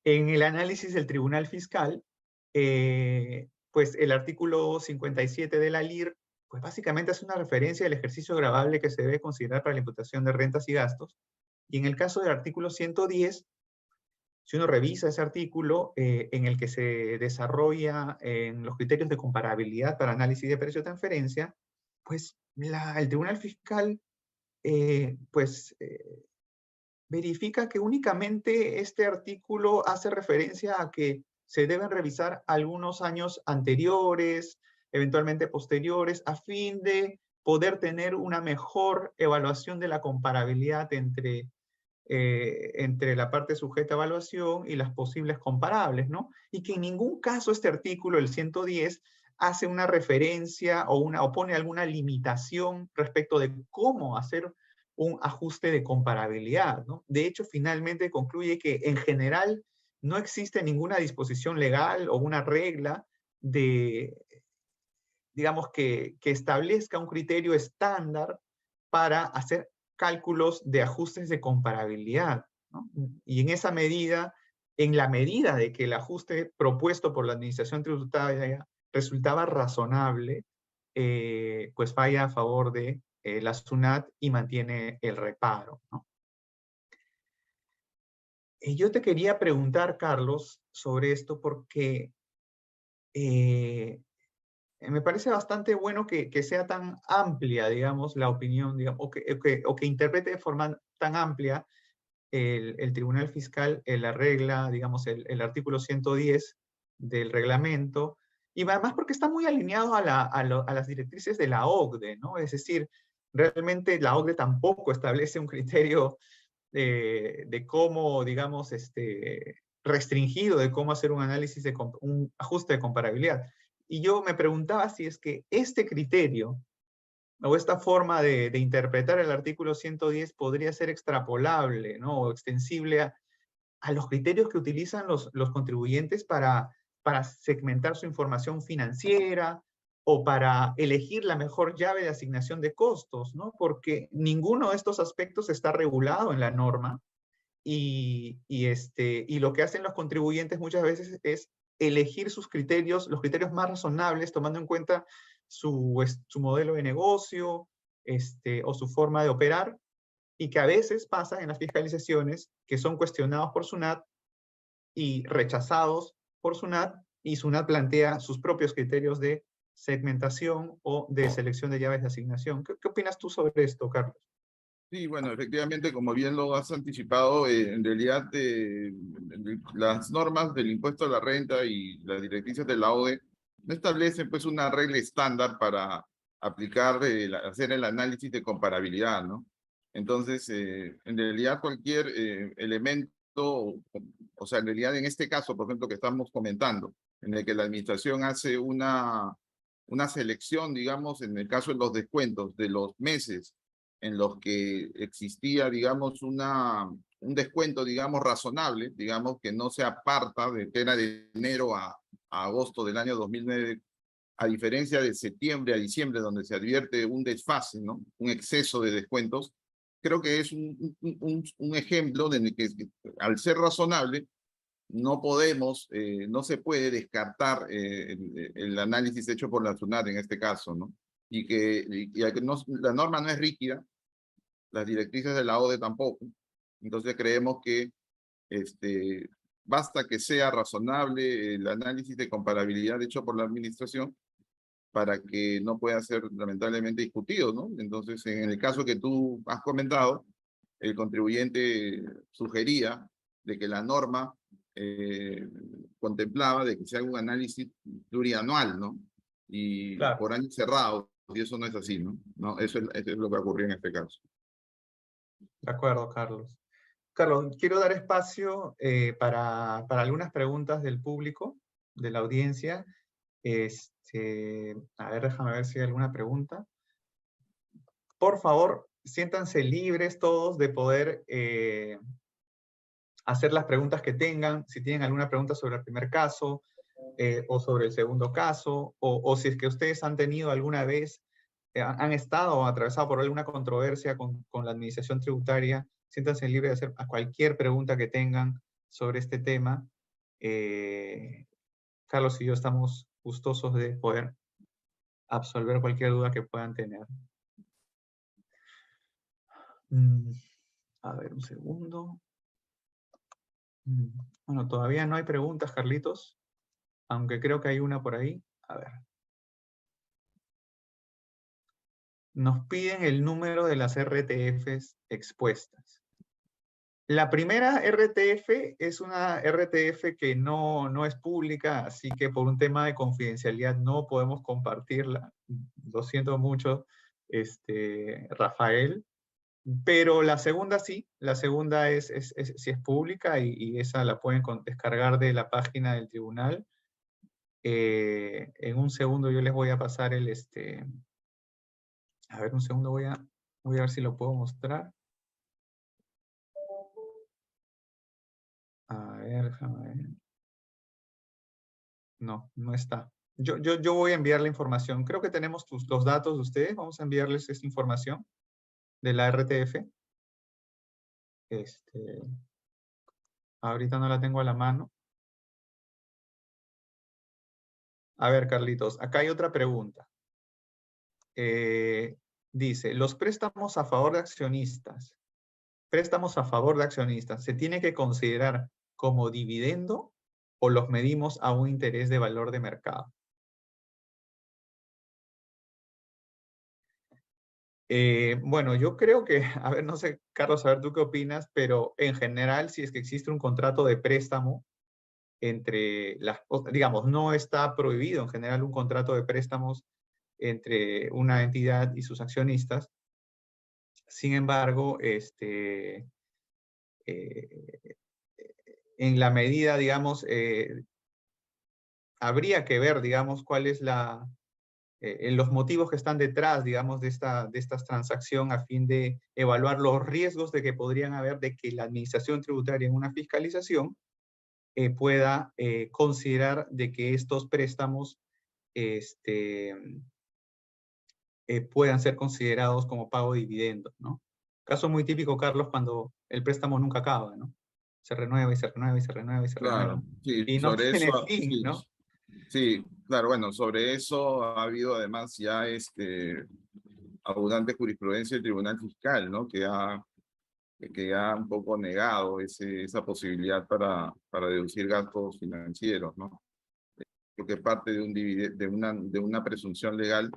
En el análisis del Tribunal Fiscal, pues el artículo 57 de la LIR, pues básicamente hace una referencia al ejercicio gravable que se debe considerar para la imputación de rentas y gastos. Y en el caso del artículo 110, si uno revisa ese artículo en el que se desarrolla los criterios de comparabilidad para análisis de precio de transferencia, pues el Tribunal Fiscal verifica que únicamente este artículo hace referencia a que se deben revisar algunos años anteriores, eventualmente posteriores, a fin de poder tener una mejor evaluación de la comparabilidad entre la parte sujeta a evaluación y las posibles comparables, ¿no? Y que en ningún caso este artículo, el 110, hace una referencia o pone alguna limitación respecto de cómo hacer un ajuste de comparabilidad, ¿no? De hecho, finalmente concluye que en general no existe ninguna disposición legal o una regla digamos, que establezca un criterio estándar para hacer cálculos de ajustes de comparabilidad, ¿no? Y en esa medida, en la medida de que el ajuste propuesto por la Administración Tributaria resultaba razonable, pues vaya a favor de la SUNAT y mantiene el reparo, ¿no? Y yo te quería preguntar, Carlos, sobre esto porque me parece bastante bueno que sea tan amplia, digamos, la opinión, digamos, o que interprete de forma tan amplia el Tribunal Fiscal la regla, digamos, el artículo 110 del reglamento, y además porque está muy alineado a las directrices de la OCDE, ¿no? Es decir, realmente la OCDE tampoco establece un criterio de cómo, digamos, restringido de cómo hacer un análisis un ajuste de comparabilidad. Y yo me preguntaba si es que este criterio o esta forma de interpretar el artículo 110 podría ser extrapolable, ¿no? O extensible a los criterios que utilizan los contribuyentes para segmentar su información financiera o para elegir la mejor llave de asignación de costos, ¿no? Porque ninguno de estos aspectos está regulado en la norma y lo que hacen los contribuyentes muchas veces es elegir sus criterios, los criterios más razonables, tomando en cuenta su modelo de negocio o su forma de operar, y que a veces pasa en las fiscalizaciones que son cuestionados por SUNAT y rechazados por SUNAT, y SUNAT plantea sus propios criterios de segmentación o de selección de llaves de asignación. ¿Qué opinas tú sobre esto, Carlos? Sí, bueno, efectivamente, como bien lo has anticipado, en realidad las normas del impuesto a la renta y las directrices de la OCDE no establecen pues una regla estándar para aplicar, hacer el análisis de comparabilidad, ¿no? Entonces, en realidad cualquier elemento, o sea, en realidad en este caso, por ejemplo, que estamos comentando, en el que la administración hace una selección, digamos, en el caso de los descuentos de los meses en los que existía, digamos, un descuento, digamos, razonable, digamos, que no se aparta de que era de enero a agosto del año 2009, a diferencia de septiembre a diciembre, donde se advierte un desfase, ¿no? Un exceso de descuentos. Creo que es un ejemplo de que al ser razonable, no podemos, no se puede descartar el análisis hecho por la SUNAT en este caso, ¿no? La norma no es rígida, las directrices de la OCDE tampoco. Entonces creemos que basta que sea razonable el análisis de comparabilidad hecho por la administración para que no pueda ser lamentablemente discutido, ¿no? Entonces, en el caso que tú has comentado, el contribuyente sugería de que la norma contemplaba de que se haga un análisis plurianual, ¿no? Y Claro. por años cerrados, y eso no es así, ¿no? No, eso es lo que ocurrió en este caso. De acuerdo, Carlos. Carlos, quiero dar espacio para algunas preguntas del público, de la audiencia. A ver, déjame ver si hay alguna pregunta. Por favor, siéntanse libres todos de poder hacer las preguntas que tengan. Si tienen alguna pregunta sobre el primer caso o sobre el segundo caso, o si es que ustedes han tenido alguna vez, han estado o atravesado por alguna controversia con la administración tributaria, siéntanse libres de hacer cualquier pregunta que tengan sobre este tema. Carlos y yo estamos gustosos de poder absolver cualquier duda que puedan tener. A ver, un segundo. Bueno, todavía no hay preguntas, Carlitos, aunque creo que hay una por ahí. A ver. Nos piden el número de las RTFs expuestas. La primera RTF es una RTF que no es pública, así que por un tema de confidencialidad no podemos compartirla. Lo siento mucho, Rafael. Pero la segunda sí, la segunda sí es pública y esa la pueden descargar de la página del tribunal. En un segundo yo les voy a pasar a ver, un segundo voy a ver si lo puedo mostrar. A ver, déjame ver. No, no está. Yo voy a enviar la información. Creo que tenemos los datos de ustedes. Vamos a enviarles esta información de la RTF. Ahorita no la tengo a la mano. A ver, Carlitos, acá hay otra pregunta. Dice, los préstamos a favor de accionistas. Préstamos a favor de accionistas, ¿se tiene que considerar como dividendo o los medimos a un interés de valor de mercado? Bueno, yo creo que, a ver, no sé, Carlos, a ver tú qué opinas, pero en general, si es que existe un contrato de préstamo entre digamos, no está prohibido en general un contrato de préstamos entre una entidad y sus accionistas. Sin embargo, en la medida, digamos, habría que ver, digamos, cuál es los motivos que están detrás, digamos, de esta transacción a fin de evaluar los riesgos de que podrían haber de que la administración tributaria en una fiscalización pueda considerar de que estos préstamos puedan ser considerados como pago de dividendos, ¿no? Caso muy típico, Carlos, cuando el préstamo nunca acaba, ¿no? Se renueva y se renueva y se renueva y se renueva. Claro, sí, Y no sobre eso, tiene fin, sí, ¿no? sí, claro, bueno, sobre eso ha habido además ya abundante jurisprudencia del Tribunal Fiscal, ¿no? Que ha un poco negado esa posibilidad para deducir gastos financieros, ¿no? Porque parte de, de una presunción legal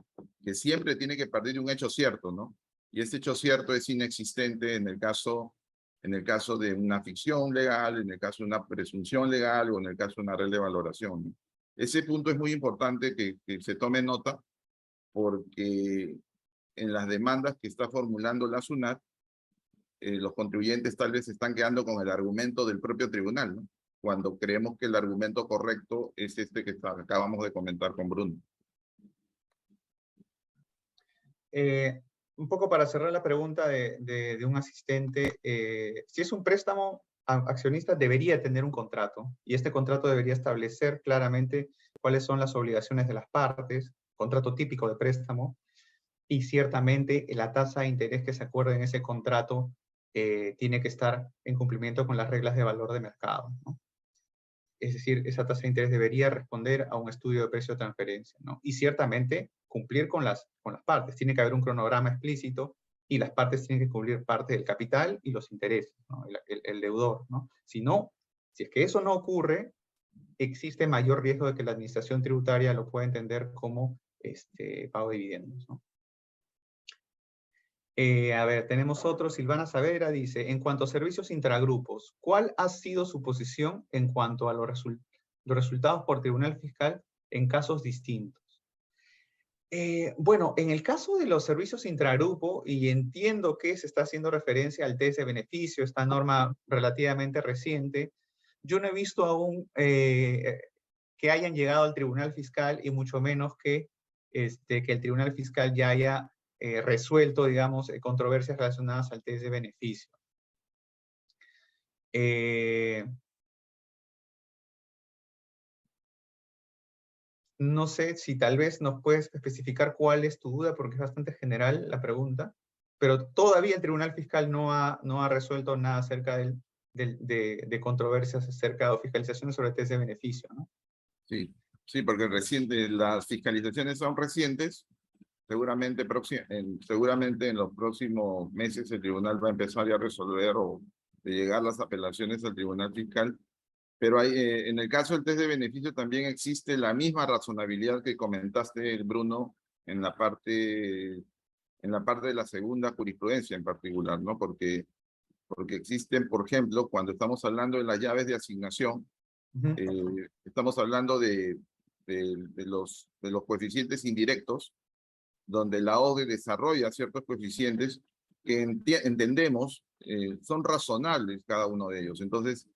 que siempre tiene que partir de un hecho cierto, ¿no? Y este hecho cierto es inexistente en el caso de una ficción legal, en el caso de una presunción legal o en el caso de una regla de valoración, ¿no? Ese punto es muy importante que se tome nota porque en las demandas que está formulando la SUNAT, los contribuyentes tal vez están quedando con el argumento del propio tribunal, ¿no? Cuando creemos que el argumento correcto es este que acabamos de comentar con Bruno. Un poco para cerrar la pregunta de un asistente, si es un préstamo, accionista debería tener un contrato y este contrato debería establecer claramente cuáles son las obligaciones de las partes, contrato típico de préstamo, y ciertamente la tasa de interés que se acuerde en ese contrato tiene que estar en cumplimiento con las reglas de valor de mercado, ¿no? Es decir, esa tasa de interés debería responder a un estudio de precio de transferencia, ¿no? Y ciertamente cumplir con las partes. Tiene que haber un cronograma explícito y las partes tienen que cubrir parte del capital y los intereses, ¿no? El deudor, ¿no? Si no, si es que eso no ocurre, existe mayor riesgo de que la administración tributaria lo pueda entender como pago de dividendos, ¿no? A ver, tenemos otro. Silvana Saavedra dice, en cuanto a servicios intragrupos, ¿cuál ha sido su posición en cuanto a los resultados por tribunal fiscal en casos distintos? Bueno, en el caso de los servicios intragrupo, y entiendo que se está haciendo referencia al test de beneficio, esta norma relativamente reciente, yo no he visto aún que hayan llegado al tribunal fiscal y mucho menos que el tribunal fiscal ya haya resuelto, digamos, controversias relacionadas al test de beneficio. No sé si tal vez nos puedes especificar cuál es tu duda, porque es bastante general la pregunta, pero todavía el tribunal fiscal no ha resuelto nada acerca de controversias acerca de fiscalizaciones sobre test de beneficio, ¿no? Sí, sí, porque las fiscalizaciones son recientes. Seguramente en los próximos meses el tribunal va a empezar ya a resolver o de llegar las apelaciones al tribunal fiscal. Pero en el caso del test de beneficio también existe la misma razonabilidad que comentaste, Bruno, en la parte de la segunda jurisprudencia en particular, ¿no? Porque existen, por ejemplo, cuando estamos hablando de las llaves de asignación, estamos hablando de los coeficientes indirectos donde la OCDE desarrolla ciertos coeficientes que entendemos son razonables cada uno de ellos. Entonces,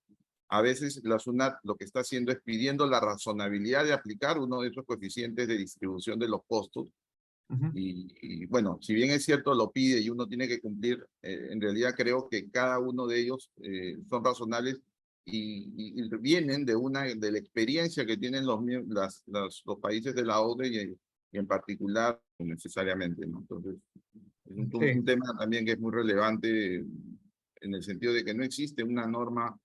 a veces la SUNAT lo que está haciendo es pidiendo la razonabilidad de aplicar uno de esos coeficientes de distribución de los costos. Y bueno, si bien es cierto lo pide y uno tiene que cumplir, en realidad creo que cada uno de ellos son razonables y vienen de la experiencia que tienen los países de la OCDE y en particular necesariamente, ¿no? Entonces, es un tema también que es muy relevante en el sentido de que no existe una norma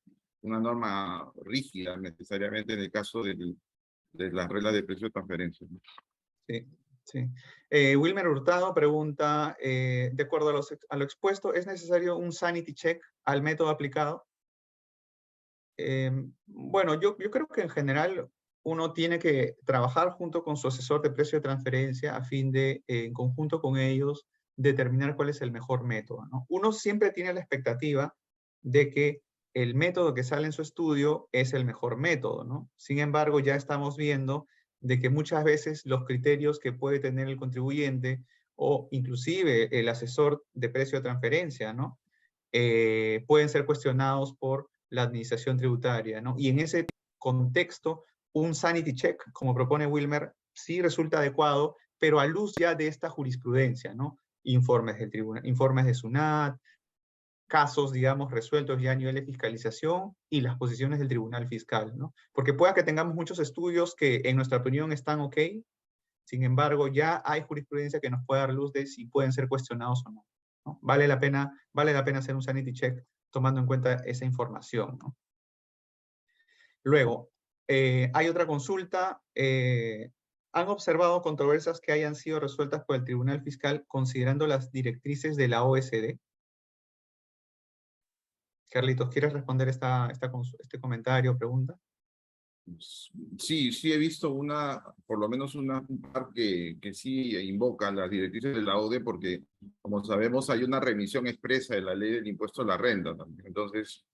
rígida necesariamente en el caso de las reglas de precio de transferencia, ¿no? Sí, sí. Wilmer Hurtado pregunta, de acuerdo a lo expuesto, ¿es necesario un sanity check al método aplicado? Bueno, yo creo que en general uno tiene que trabajar junto con su asesor de precio de transferencia a fin de, en conjunto con ellos, determinar cuál es el mejor método, ¿no? Uno siempre tiene la expectativa de que el método que sale en su estudio es el mejor método, ¿no? Sin embargo, ya estamos viendo de que muchas veces los criterios que puede tener el contribuyente o inclusive el asesor de precio de transferencia, ¿no? Pueden ser cuestionados por la administración tributaria, ¿no? Y en ese contexto, un sanity check, como propone Wilmer, sí resulta adecuado, pero a luz ya de esta jurisprudencia, ¿no? Informes del tribunal, informes de SUNAT, casos, digamos, resueltos ya a nivel de fiscalización y las posiciones del tribunal fiscal, ¿no? Porque pueda que tengamos muchos estudios que en nuestra opinión están ok, sin embargo, ya hay jurisprudencia que nos puede dar luz de si pueden ser cuestionados o no, ¿no? Vale la pena hacer un sanity check tomando en cuenta esa información, ¿no? Luego, hay otra consulta. ¿Han observado controversias que hayan sido resueltas por el Tribunal Fiscal considerando las directrices de la OSD? Carlitos, ¿quieres responder este comentario o pregunta? Sí, sí he visto por lo menos un par que sí invocan las directrices de la OCDE porque, como sabemos, hay una remisión expresa de la ley del impuesto a la renta también. Entonces,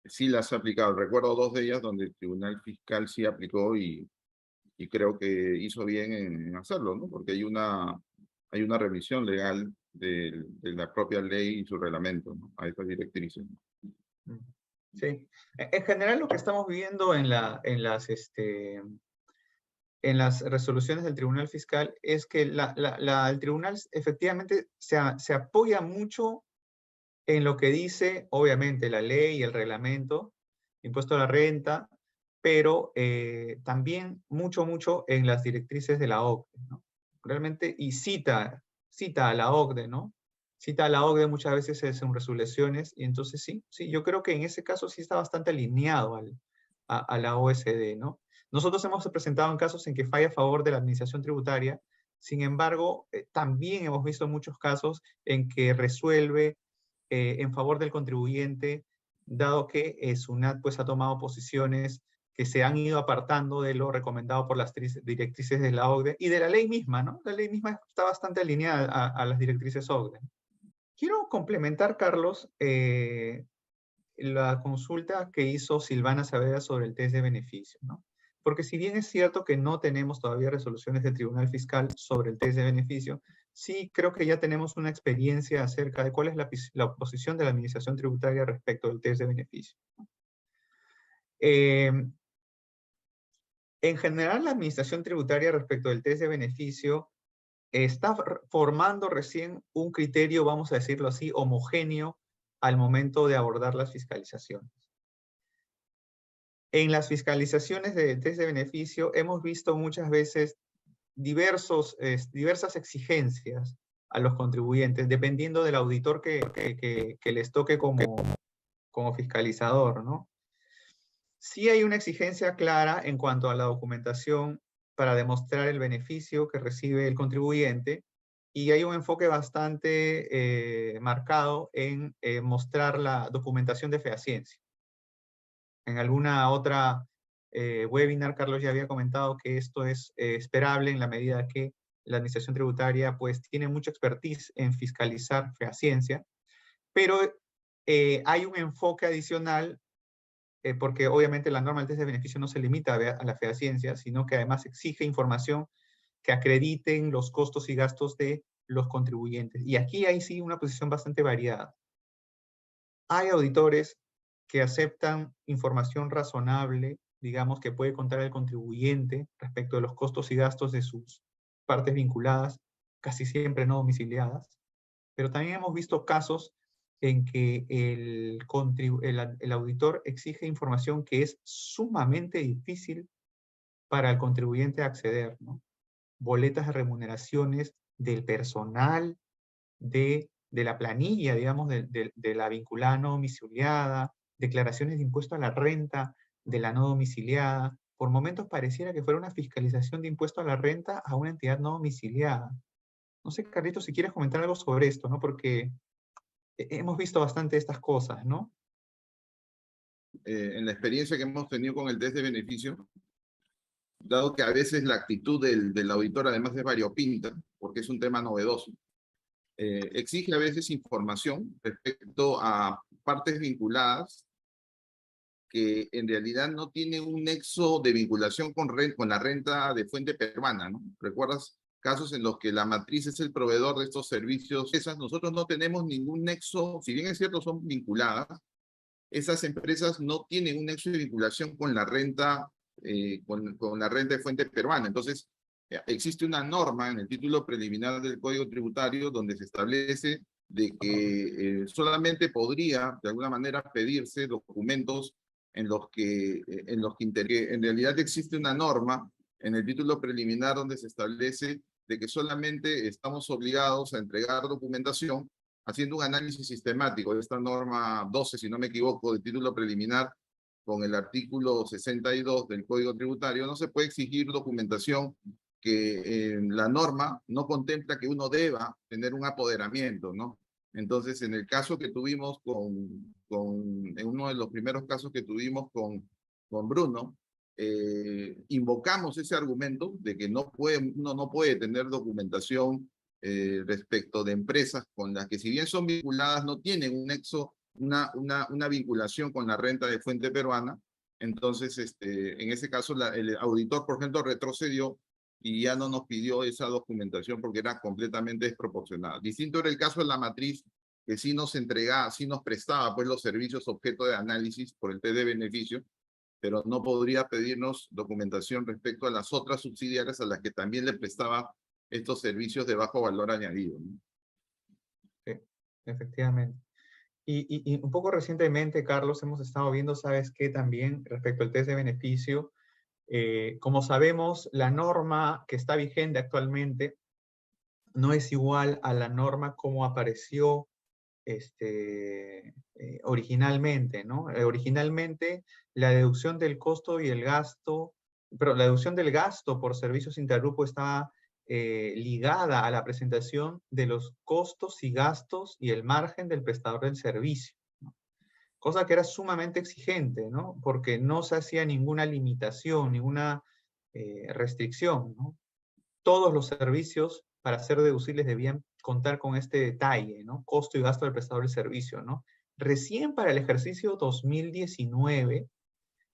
sí las ha aplicado. Recuerdo dos de ellas donde el Tribunal Fiscal sí aplicó y creo que hizo bien en hacerlo, ¿no? Porque hay una remisión legal de la propia ley y su reglamento, ¿no? A esas directrices. Sí. En general lo que estamos viendo en las resoluciones del Tribunal Fiscal es que el Tribunal efectivamente se apoya mucho en lo que dice, obviamente, la ley y el reglamento, impuesto a la renta, pero también mucho en las directrices de la OCDE, ¿no? Realmente, y cita a la OCDE, ¿no? Cita a la OCDE muchas veces en resoluciones, y entonces sí, yo creo que en ese caso sí está bastante alineado a la OSD, ¿no? Nosotros hemos presentado en casos en que falla a favor de la administración tributaria, sin embargo, también hemos visto muchos casos en que resuelve en favor del contribuyente, dado que SUNAT pues, ha tomado posiciones que se han ido apartando de lo recomendado por las directrices de la OCDE y de la ley misma, ¿no? La ley misma está bastante alineada a las directrices OCDE. Quiero complementar, Carlos, la consulta que hizo Silvana Saavedra sobre el test de beneficio, ¿no? Porque si bien es cierto que no tenemos todavía resoluciones del Tribunal Fiscal sobre el test de beneficio, sí creo que ya tenemos una experiencia acerca de cuál es la posición de la Administración Tributaria respecto del test de beneficio. En general, la Administración Tributaria respecto del test de beneficio está formando recién un criterio, vamos a decirlo así, homogéneo al momento de abordar las fiscalizaciones. En las fiscalizaciones de test de beneficio hemos visto muchas veces diversas exigencias a los contribuyentes, dependiendo del auditor que les toque como fiscalizador, ¿no? Sí hay una exigencia clara en cuanto a la documentación para demostrar el beneficio que recibe el contribuyente y hay un enfoque bastante marcado en mostrar la documentación de fehaciencia. En alguna otra webinar, Carlos ya había comentado que esto es esperable en la medida que la administración tributaria pues tiene mucha expertise en fiscalizar fehaciencia, pero hay un enfoque adicional porque obviamente la norma del test de beneficio no se limita a la fehaciencia, sino que además exige información que acrediten los costos y gastos de los contribuyentes. Y aquí hay sí una posición bastante variada. Hay auditores que aceptan información razonable, digamos, que puede contar el contribuyente respecto de los costos y gastos de sus partes vinculadas, casi siempre no domiciliadas. Pero también hemos visto casos en que el auditor exige información que es sumamente difícil para el contribuyente acceder, ¿no? Boletas de remuneraciones del personal, de la planilla, digamos, de la vinculada no domiciliada, declaraciones de impuesto a la renta de la no domiciliada. Por momentos pareciera que fuera una fiscalización de impuesto a la renta a una entidad no domiciliada. No sé, Carlitos, si quieres comentar algo sobre esto, ¿no? Porque hemos visto bastante estas cosas, ¿no? En la experiencia que hemos tenido con el test de beneficio, dado que a veces la actitud del auditor además es variopinta, porque es un tema novedoso, exige a veces información respecto a partes vinculadas que en realidad no tienen un nexo de vinculación con la renta de fuente peruana, ¿no? ¿Recuerdas casos en los que la matriz es el proveedor de estos servicios? Nosotros no tenemos ningún nexo, si bien es cierto son vinculadas, esas empresas no tienen un nexo de vinculación con la renta, con la renta de fuente peruana. Entonces, existe una norma en el título preliminar del Código Tributario donde se establece de que solamente podría, de alguna manera, pedirse documentos en realidad existe una norma en el título preliminar donde se establece de que solamente estamos obligados a entregar documentación haciendo un análisis sistemático de esta norma 12, si no me equivoco, de título preliminar con el artículo 62 del Código Tributario. No se puede exigir documentación que la norma no contempla que uno deba tener un apoderamiento, ¿no? Entonces, en el caso que tuvimos en uno de los primeros casos que tuvimos con Bruno, invocamos ese argumento de que uno no puede tener documentación respecto de empresas con las que, si bien son vinculadas, no tienen un nexo, una vinculación con la renta de fuente peruana. Entonces, en ese caso, el auditor, por ejemplo, retrocedió y ya no nos pidió esa documentación porque era completamente desproporcionada. Distinto era el caso de la matriz, que sí nos entregaba, sí nos prestaba pues los servicios objeto de análisis por el test de beneficio, pero no podría pedirnos documentación respecto a las otras subsidiarias a las que también le prestaba estos servicios de bajo valor añadido, ¿no? Sí, efectivamente. Y un poco recientemente, Carlos, hemos estado viendo, ¿sabes qué? También respecto al test de beneficio, como sabemos, la norma que está vigente actualmente no es igual a la norma como apareció originalmente, ¿no? Originalmente, la deducción del costo y el gasto, pero la deducción del gasto por servicios intergrupo estaba ligada a la presentación de los costos y gastos y el margen del prestador del servicio, ¿no? Cosa que era sumamente exigente, ¿no? Porque no se hacía ninguna limitación, ninguna restricción, ¿no? Todos los servicios para ser deducibles debían contar con este detalle, ¿no? Costo y gasto del prestador del servicio, ¿no? Recién para el ejercicio 2019,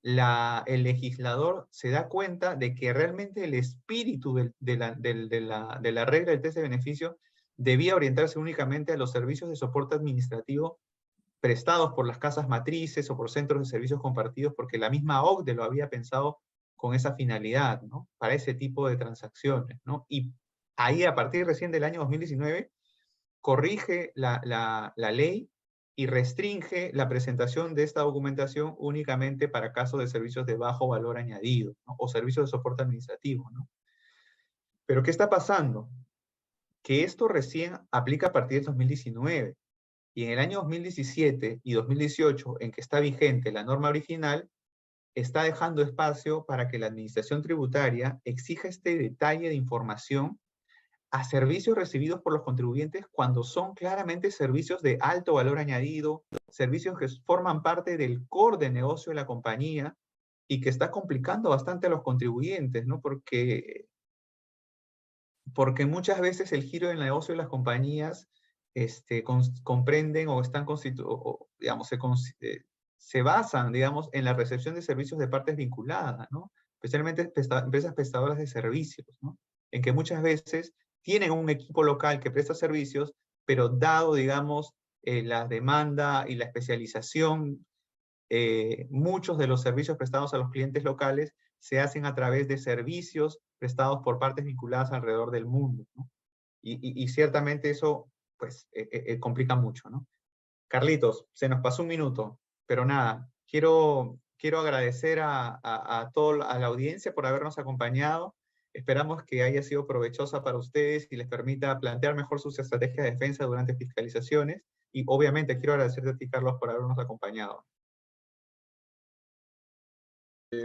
el legislador se da cuenta de que realmente el espíritu de la regla del test de beneficio debía orientarse únicamente a los servicios de soporte administrativo prestados por las casas matrices o por centros de servicios compartidos, porque la misma OCDE lo había pensado con esa finalidad, ¿no? Para ese tipo de transacciones, ¿no? Y ahí, a partir recién del año 2019, corrige la ley y restringe la presentación de esta documentación únicamente para casos de servicios de bajo valor añadido, ¿no? O servicios de soporte administrativo, ¿no? Pero ¿qué está pasando? Que esto recién aplica a partir del 2019. Y en el año 2017 y 2018, en que está vigente la norma original, está dejando espacio para que la administración tributaria exija este detalle de información a servicios recibidos por los contribuyentes cuando son claramente servicios de alto valor añadido, servicios que forman parte del core de negocio de la compañía y que está complicando bastante a los contribuyentes, ¿no? Porque muchas veces el giro del negocio de las compañías comprenden o están digamos, se basan, digamos, en la recepción de servicios de partes vinculadas, ¿no? Especialmente empresas prestadoras de servicios, ¿no? en que muchas veces tienen un equipo local que presta servicios, pero dado, digamos, la demanda y la especialización, muchos de los servicios prestados a los clientes locales se hacen a través de servicios prestados por partes vinculadas alrededor del mundo, ¿no? Y ciertamente eso, pues, complica mucho, ¿no? Carlitos, se nos pasó un minuto, pero nada, quiero agradecer a toda a la audiencia por habernos acompañado. Esperamos que haya sido provechosa para ustedes y les permita plantear mejor sus estrategias de defensa durante fiscalizaciones. Y obviamente quiero agradecerte a ti, Carlos, por habernos acompañado.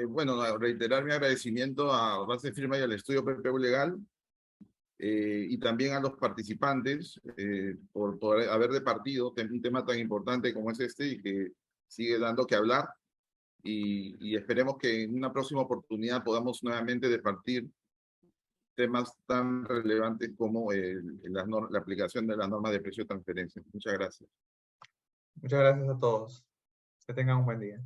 Bueno, reiterar mi agradecimiento a Base Firma y al Estudio PPU Legal, y también a los participantes por haber departido un tema tan importante como es este y que sigue dando que hablar. Y esperemos que en una próxima oportunidad podamos nuevamente departir temas tan relevantes como la aplicación de las normas de precio de transferencia. Muchas gracias. Muchas gracias a todos. Que tengan un buen día.